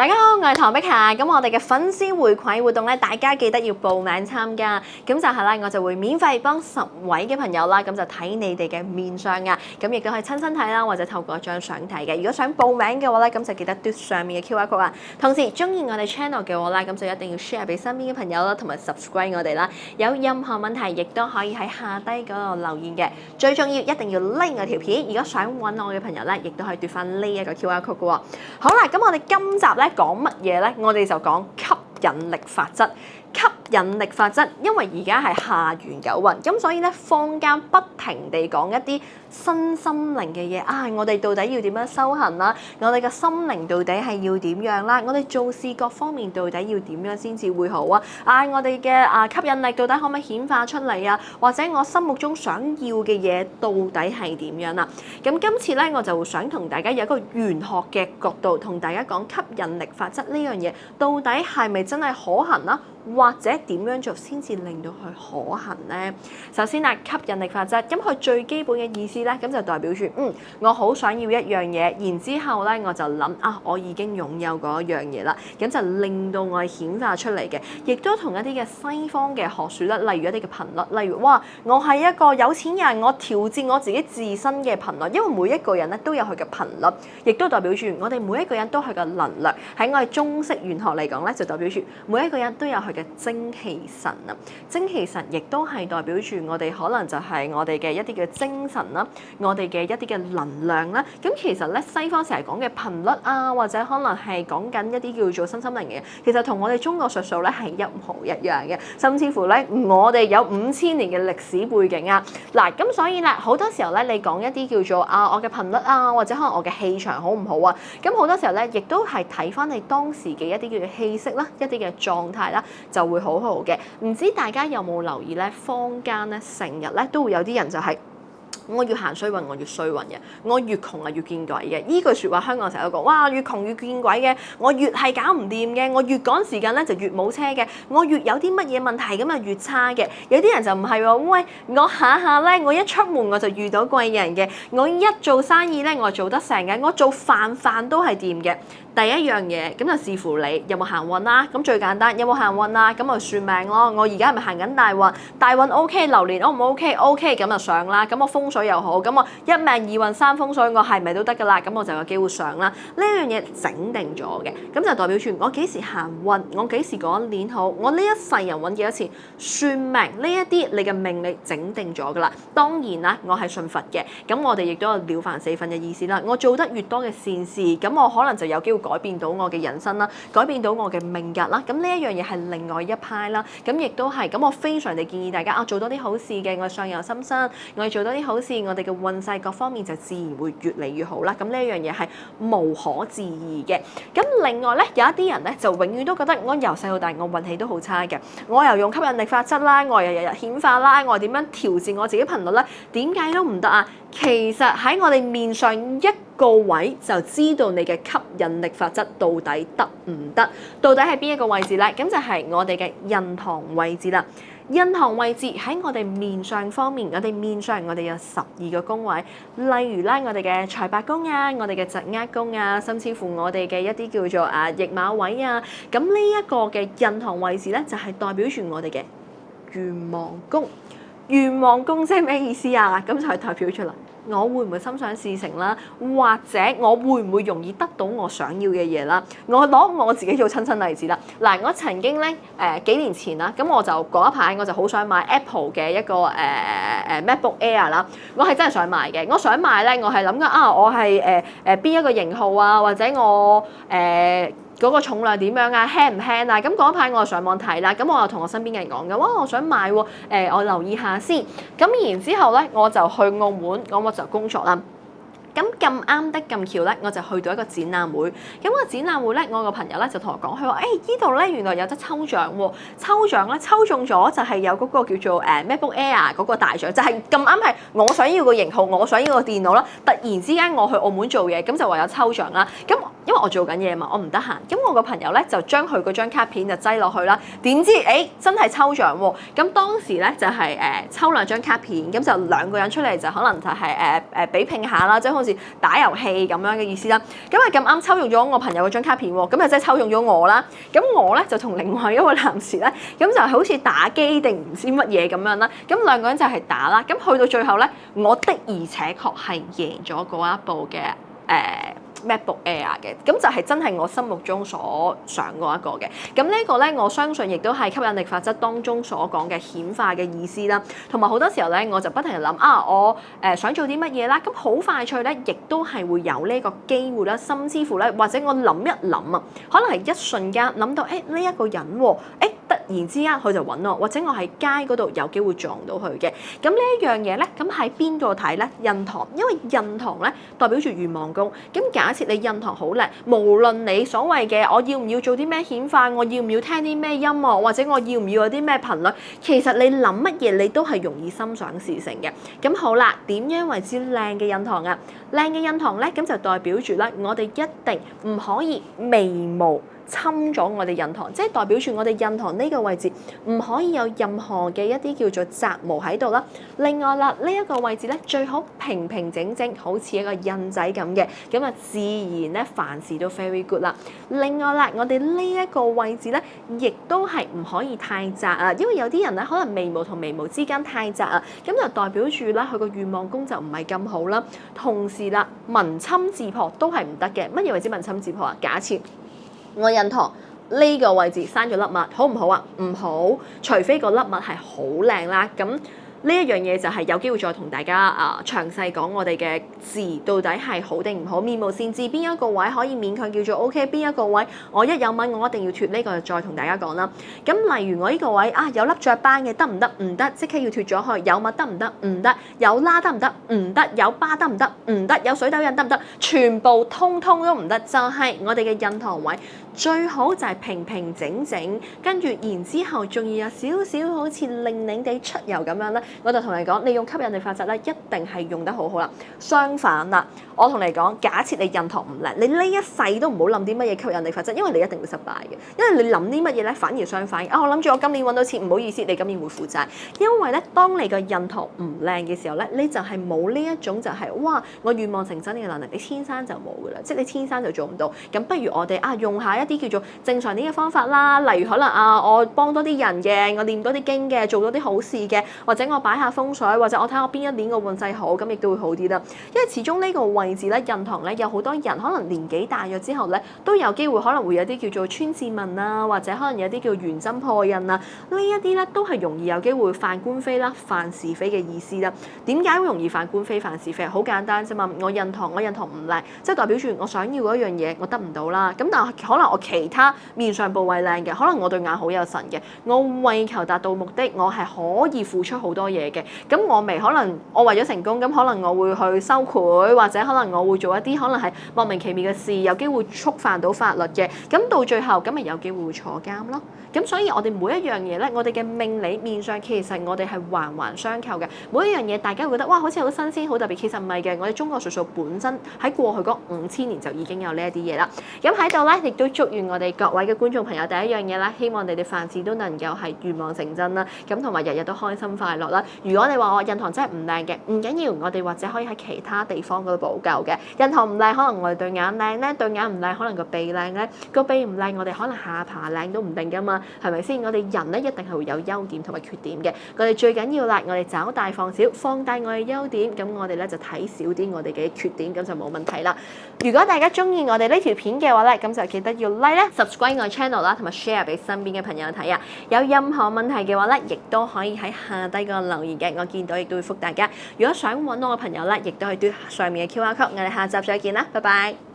大家好，我係唐碧霞。咁我哋嘅粉絲回饋活動咧，大家記得要報名參加。咁就係咧，我就會免費幫10位嘅朋友啦，咁就睇你哋嘅面相啊。咁亦都可以親身睇啦，或者透過張相睇嘅。如果想報名嘅話咧，咁就記得嘟上面嘅 QR code 啊。同時中意我哋 channel 嘅話咧，咁就一定要 share 俾身邊嘅朋友啦，同埋 subscribe 我哋啦。有任何問題亦都可以喺下低嗰度留言嘅。最重要一定要 like 我條片。如果想揾我嘅朋友咧，亦都可以嘟翻呢一個 QR code 嘅喎。好啦，咁我哋今集咧講乜嘢咧？我哋就講吸引力法則。吸引力法則，因為而家係下元九運，咁所以咧坊間不停地講一啲身心靈嘅嘢啊！我哋到底要點樣修行啦？我哋嘅心靈到底係要點樣啦？我哋做事各方面到底要點樣先至會好啊？我哋嘅吸引力到底可唔可以顯化出嚟啊？或者我心目中想要嘅嘢到底係點樣啊？咁今次咧我就想同大家有一個玄學嘅角度，同大家講吸引力法則呢樣嘢到底係咪真係可行啦？或者點樣做先至令到佢可行呢？首先啊，吸引力法則，咁佢最基本嘅意思咧，咁就代表住我好想要一樣嘢，然之後咧我就諗我已經擁有嗰一樣嘢啦，咁就令到我顯化出嚟嘅，亦都同一啲嘅西方嘅學説啦，例如一啲嘅頻率，例如我係一個有錢人，我調節我自己自身嘅頻率，因為每一個人咧都有佢嘅頻率，亦都代表住我哋每一個人都係個能量。喺我哋中式玄學嚟講咧，就代表住每一個人都有佢嘅精氣神啊，精氣神亦都係代表住我哋可能就係我哋嘅一啲嘅精神啦，我哋嘅一啲嘅能量啦。咁其實咧，西方成日講嘅頻率啊，或者可能係講緊一啲叫做身心靈嘅嘢，其實同我哋中國術數咧係一模一樣嘅，甚至乎咧我哋有5000年嘅歷史背景啊。嗱，咁所以咧好多時候咧，你講一啲叫做我嘅頻率啊，或者可能我嘅氣場好唔好啊？咁好多時候咧，亦都係睇翻你當時嘅一啲叫做氣息啦，一啲嘅狀態啦。就會好好嘅，唔知大家有冇留意咧？坊間咧成日咧都會有啲人就係我越行衰運，我越衰運嘅，我越窮越見鬼嘅。呢句説話香港成日都講，哇越窮越見鬼嘅，我越係搞唔掂嘅，我越趕時間咧就越冇車嘅，我越有啲乜嘢問題咁越差嘅。有啲人就唔係喎，喂我下下咧我一出門我就遇到貴人嘅，我一做生意咧我做得成嘅，我做飯都係掂嘅。第一樣嘢咁就視乎你有冇行運啦。咁最簡單有冇行運啦，咁就算命咯。我而家係咪行緊大運？大運 OK， 流年 O 唔 OK？OK 咁就上啦。咁我風水又好，咁我一命二運三風水，我係咪都得㗎啦？咁我就有機會上啦。呢樣嘢整定咗嘅，咁就代表住我幾時行運，我幾時嗰一年好，我呢一世人揾幾多錢，算命呢一啲你嘅命理整定咗㗎啦。當然啦，我係信佛嘅，咁我哋亦都有了凡四訓嘅意思啦。我做得越多嘅善事，咁我可能就有機會改變到我嘅人生啦，改變到我嘅命格啦。咁呢一樣嘢係另外一派啦。咁亦都係咁，我非常地建議大家做多啲好事嘅，我上游心生，我哋做多啲好事，我哋嘅運勢各方面就自然會越嚟越好啦。咁呢一樣嘢係無可置疑嘅。咁另外咧，有一啲人咧就永遠都覺得我由細到大我運氣都好差嘅，我又用吸引力法則啦，我又日日顯化啦，我點樣調節我自己頻率咧？點解都唔得啊？其實喺我哋面上一個位就知道你嘅吸引力法則到底得唔得？到底係邊一個位置咧？咁就係我哋嘅印堂位置啦。印堂位置喺我哋面上方面，我哋面上我哋有12個宮位，例如啦，我哋嘅財帛宮啊，我哋嘅疾厄宮啊，甚至乎我哋嘅一啲叫做驛馬位啊。咁呢一個嘅印堂位置咧，就係代表住我哋嘅願望宮。願望宮即係咩意思啊？咁就係代表出啦，我會唔會心想事成啦？或者我會唔會容易得到我想要嘅嘢啦？我攞我自己做親身例子啦。嗱，我曾經咧幾年前啦，咁我就嗰一排我就好想買 Apple 嘅一個MacBook Air 啦。我係真係想買嘅。我想買咧，我係諗緊我係邊一個型號啊，或者我嗰個重量點樣啊，輕唔輕啊？咁嗰一排我就上網睇啦，咁我又同我身邊嘅人講嘅，哇！我想買喎，我留意下先。咁然之後咧，我就去澳門，我就工作啦。咁咁啱得咁巧咧，我就去到一個展覽會。咁個展覽會咧，我個朋友咧就同我講，佢話：呢度咧原來有得抽獎喎！抽獎咧抽中咗就係有嗰個叫做MacBook Air 嗰個大獎，就係咁啱係我想要個型號，我想要個電腦啦。突然之間我去澳門做嘢，咁就話有抽獎啦。咁因為我做緊嘢嘛，我唔得閒。咁我個朋友咧就將佢嗰張卡片就擠落去啦。點知真係抽獎喎！咁當時咧就係抽2張卡片，咁就2個人出嚟就可能就係比拼下啦，即係好似打遊戲咁樣嘅意思啦。咁啊咁啱抽中咗我朋友嗰張卡片喎，咁啊即係抽中咗我啦。咁我咧就同另外一位男士咧，咁就好似打機定唔知乜嘢咁樣啦。咁2個人就係打啦。咁去到最後咧，我的而且確係贏咗嗰一部嘅MacBook Air 嘅，咁就係真係我心目中所想嗰一個嘅。咁呢個咧，我相信亦都係吸引力法則當中所講嘅顯化嘅意思啦。同埋好多時候咧，我就不停諗我想做啲乜嘢啦。咁好快脆咧，亦都係會有呢個機會啦。甚至乎咧，或者我諗一諗啊，可能係一瞬間諗到呢一個人喎，突然之間佢就揾我，或者我喺街嗰度有機會撞到佢嘅。咁呢一樣嘢咧，咁喺邊度睇咧？印堂，因為印堂咧代表住願望宮。咁假設你印堂好叻，無論你所謂嘅我要唔要做啲咩顯化，我要唔要聽啲咩音樂，或者我要唔要有啲咩頻率，其實你諗乜嘢你都係容易心想事成嘅。咁好啦，點樣為之靚嘅印堂啊？靚嘅印堂咧，咁就代表住咧，我哋一定唔可以眉毛侵咗我哋印堂，即係代表住我哋印堂呢個位置唔可以有任何嘅一啲叫做雜毛喺度啦。另外啦，呢一個位置咧最好平平整整，好似一個印仔咁嘅，咁啊自然咧凡事都 very good 啦。另外啦，我哋呢一個位置咧，亦都係唔可以太窄啊，因為有啲人咧可能眉毛同眉毛之間太窄啊，咁就代表住咧佢個願望宮就唔係咁好啦。同時啦，文侵字破都係唔得嘅。乜嘢為之文侵字破啊？假設我印堂呢個位置生咗粒癦，好唔好啊？唔好，除非個粒癦係好靚啦。咁呢一樣嘢就係有機會再同大家詳細講我哋嘅字到底係好定唔好。面無善字邊一個位可以勉強叫做 OK， 邊一個位我一有癦我一定要脱，呢個就再同大家講啦。咁例如我呢個位有粒雀斑嘅，得唔得？唔得，即刻要脱咗去。有癦得唔得？唔得。有疤得唔得？唔得。有疤得唔得？唔得。有水痘印得唔得？全部通通都唔得。就係我哋嘅印堂位最好就係平平整整，跟住然之後仲要有少少好似擰擰地出油咁樣咧。我就同你講，你用吸引力法則咧，一定係用得好好啦。相反啦，我同你講，假設你印堂唔靚，你呢一世都唔好諗啲乜嘢吸引力法則，因為你一定會失敗嘅。因為你諗啲乜嘢咧，反而相反。我諗住我今年揾到錢，唔好意思，你今年會負債。因為咧，當你個印堂唔靚嘅時候咧，你就係冇呢一種就係哇，我願望成真嘅能力，你天生就冇噶啦，即係你天生就做唔到。咁不如我哋用下一啲叫做正常啲嘅方法啦，例如可能我幫多啲人嘅，我念多啲經嘅，做多啲好事嘅，或者我擺下風水，或者我睇下我邊一年個運勢好，咁亦都會好啲啦。因為始終呢個位置咧，印堂咧有好多人可能年紀大咗之後咧，都有機會可能會有啲叫做川字紋啊，或者可能有啲叫元針破印啊，呢一啲咧都係容易有機會犯官非啦、犯是非嘅意思啦。點解會容易犯官非、犯是非？好簡單啫嘛，我印堂唔靚，即係代表住我想要嗰樣嘢我得唔到啦。咁但係可能我其他面上部位靚嘅，可能我對眼好有神嘅，我為求達到目的，我係可以付出好多嘢嘅。咁我未可能我為咗成功，咁可能我會去收賄，或者可能我會做一啲可能係莫名其妙嘅事，有機會觸犯到法律嘅。咁到最後咁咪有機會會坐監咯。咁所以我哋每一樣嘢咧，我哋嘅命理面上其實我哋係環環相扣嘅。每一樣嘢大家會覺得哇，好似好新鮮、好特別，其實唔係嘅。我哋中國術數本身喺過去嗰5000年就已經有呢一啲嘢啦。咁喺度咧，亦都祝願我哋各位嘅觀眾朋友第一樣嘢啦，希望你哋凡事都能夠係願望成真啦。咁同埋日日都開心快樂啦。如果你話我印堂真係唔靚嘅，唔緊要，我哋或者可以喺其他地方嗰度補救嘅。印堂唔靚，可能我哋對眼靚咧，對眼唔靚，可能個鼻靚咧，個鼻唔靚，我哋可能下巴靚都唔定噶嘛。係咪先？我哋人咧一定係會有優點同埋缺點嘅。我哋最緊要啦，我哋找大放小，放大我哋優點，咁我哋咧就睇少啲我哋嘅缺點，咁就冇問題啦。如果大家中意我哋呢條片嘅話咧，咁就記得要 like 咧、subscribe 我 channel 啦，同埋 share 俾身邊嘅朋友睇啊。有任何問題嘅話咧，亦都可以喺下低個留言嘅，我見到亦都會覆大家。如果想揾我嘅朋友咧，亦都係嘟上面嘅 QR code。我哋下集再見啦，拜拜。